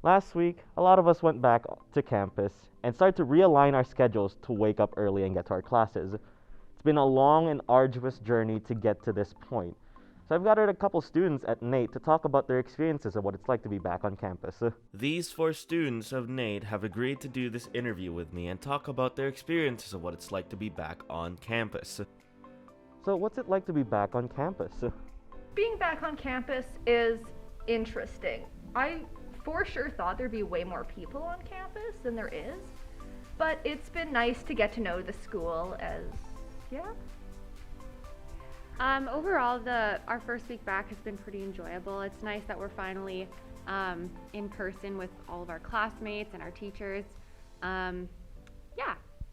Last week, a lot of us went back to campus and started to realign our schedules to wake up early and get to our classes. It's been a long and arduous journey to get to this point. So I've gathered a couple students at NATE to talk about their experiences of what it's like to be back on campus. These 4 students of NATE have agreed to do this interview with me and talk about their experiences of what it's like to be back on campus. So what's it like to be back on campus? Being back on campus is interesting. I for sure thought there'd be way more people on campus than there is, but it's been nice to get to know the school Overall, our first week back has been pretty enjoyable. It's nice that we're finally in person with all of our classmates and our teachers.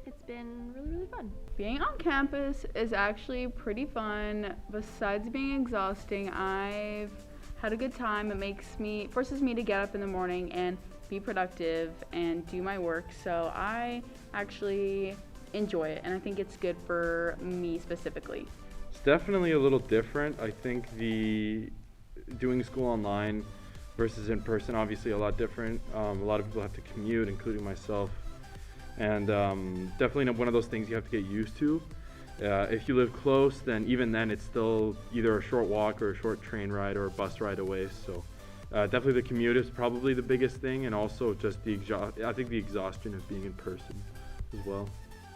It's been really, really fun. Being on campus is actually pretty fun. Besides being exhausting, I've had a good time. It forces me to get up in the morning and be productive and do my work. So I actually enjoy it, and I think it's good for me specifically. It's definitely a little different. I think the doing school online versus in person, obviously a lot different. A lot of people have to commute, including myself. And definitely one of those things you have to get used to. If you live close, then even then it's still either a short walk or a short train ride or a bus ride away. So definitely the commute is probably the biggest thing, and also just the exhaustion of being in person as well.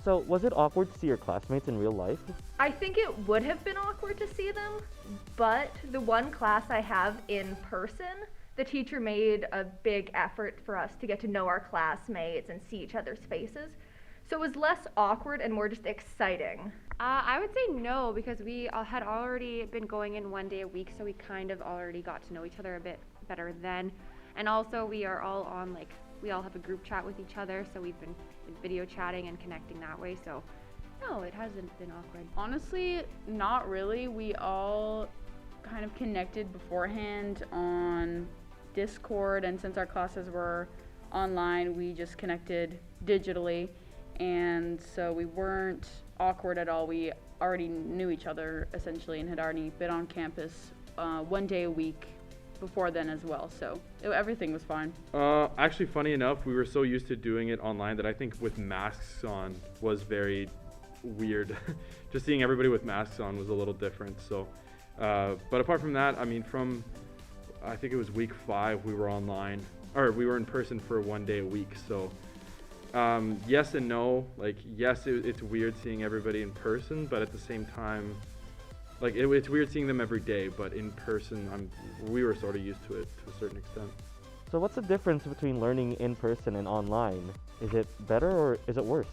So was it awkward to see your classmates in real life? I think it would have been awkward to see them, but the one class I have in person, the teacher made a big effort for us to get to know our classmates and see each other's faces. So it was less awkward and more just exciting. I would say no, because we had already been going in 1 day a week, so we kind of already got to know each other a bit better then. And also we are all on, we all have a group chat with each other, so we've been video chatting and connecting that way. So no, it hasn't been awkward. Honestly, not really. We all kind of connected beforehand on Discord, and since our classes were online, we just connected digitally, and so we weren't awkward at all. We already knew each other essentially and had already been on campus 1 day a week before then as well, so everything was fine. Actually, funny enough, we were so used to doing it online that I think with masks on was very weird. Just seeing everybody with masks on was a little different. So but apart from that, I think it was week 5, we were online, or we were in person for 1 day a week. So yes and no. Yes, it's weird seeing everybody in person, but at the same time, it's weird seeing them every day. But in person, we were sort of used to it to a certain extent. So what's the difference between learning in person and online? Is it better or is it worse?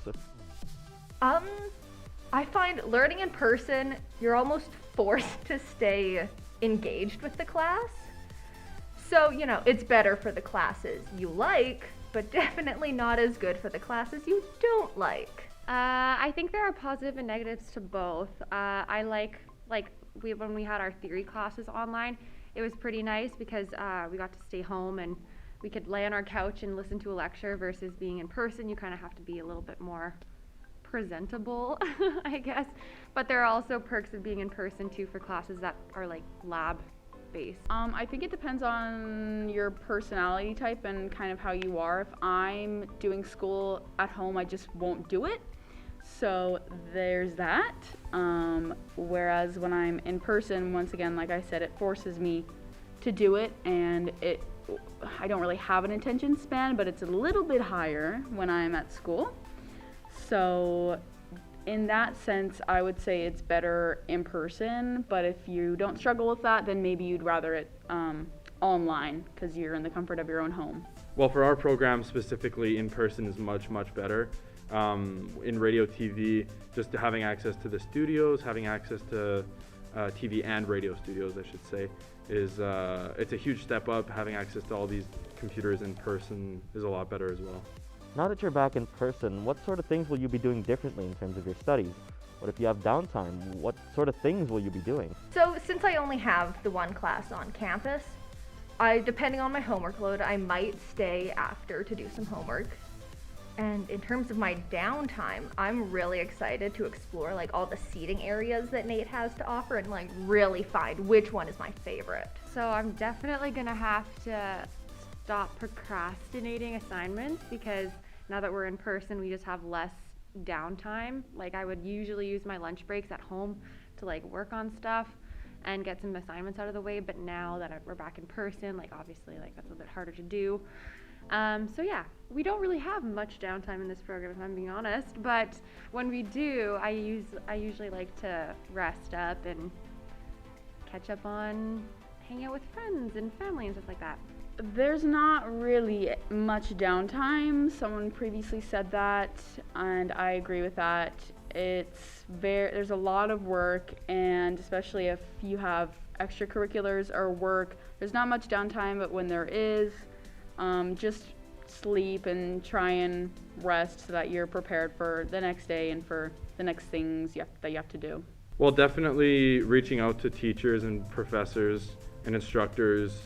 I find learning in person, you're almost forced to stay engaged with the class. So, it's better for the classes you like, but definitely not as good for the classes you don't like. I think there are positive and negatives to both. I when we had our theory classes online, it was pretty nice because we got to stay home and we could lay on our couch and listen to a lecture, versus being in person, you kind of have to be a little bit more presentable, I guess. But there are also perks of being in person too for classes that are lab based. I think it depends on your personality type and kind of how you are. If I'm doing school at home, I just won't do it. So there's that. Whereas when I'm in person, once again, like I said, it forces me to do it, and I don't really have an attention span, but it's a little bit higher when I'm at school. So in that sense, I would say it's better in person, but if you don't struggle with that, then maybe you'd rather it online, because you're in the comfort of your own home. Well, for our program specifically, in person is much, much better. In radio, TV, just having access to the studios, having access to TV and radio studios, I should say, it's a huge step up. Having access to all these computers in person is a lot better as well. Now that you're back in person, what sort of things will you be doing differently in terms of your studies? What if you have downtime? What sort of things will you be doing? So since I only have the one class on campus, depending on my homework load, I might stay after to do some homework. And in terms of my downtime, I'm really excited to explore all the seating areas that NATE has to offer and really find which one is my favorite. So I'm definitely gonna have to stop procrastinating assignments, because now that we're in person, we just have less downtime. Like, I would usually use my lunch breaks at home to like work on stuff and get some assignments out of the way, but now that we're back in person, like obviously like that's a bit harder to do. So yeah, we don't really have much downtime in this program, if I'm being honest, but when we do, I usually like to rest up and catch up on hanging out with friends and family and stuff like that. There's not really much downtime. Someone previously said that, and I agree with that. There's a lot of work, and especially if you have extracurriculars or work, there's not much downtime, but when there is, just sleep and try and rest so that you're prepared for the next day and for the next things that you have to do. Well, definitely reaching out to teachers and professors and instructors,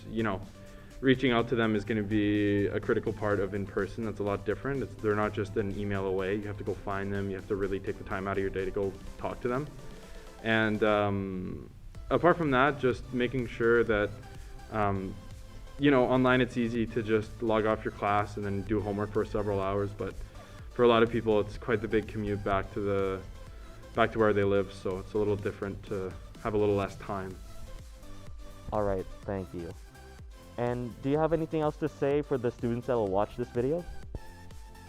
reaching out to them is going to be a critical part of in-person. That's a lot different. They're not just an email away. You have to go find them. You have to really take the time out of your day to go talk to them. And apart from that, just making sure that, online it's easy to just log off your class and then do homework for several hours. But for a lot of people, it's quite the big commute back to where they live. So it's a little different to have a little less time. All right, thank you. And do you have anything else to say for the students that will watch this video?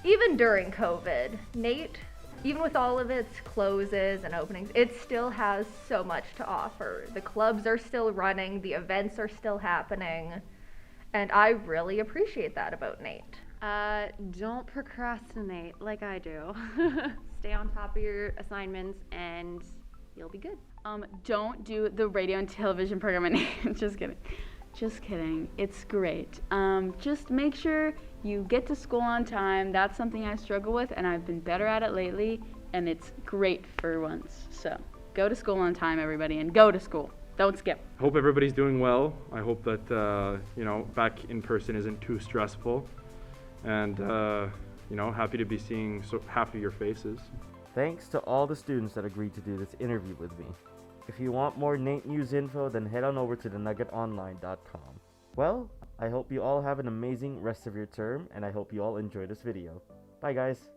Even during COVID, Nate, even with all of its closes and openings, it still has so much to offer. The clubs are still running, the events are still happening, and I really appreciate that about Nate. Don't procrastinate like I do. Stay on top of your assignments and you'll be good. Don't do the radio and television program. Just kidding. Just kidding. It's great. Just make sure you get to school on time. That's something I struggle with, and I've been better at it lately, and it's great for once. So go to school on time, everybody, and go to school. Don't skip. Hope everybody's doing well. I hope that, back in person isn't too stressful. And, happy to be seeing half of your faces. Thanks to all the students that agreed to do this interview with me. If you want more Nate News info, then head on over to thenuggetonline.com. Well, I hope you all have an amazing rest of your term, and I hope you all enjoy this video. Bye guys!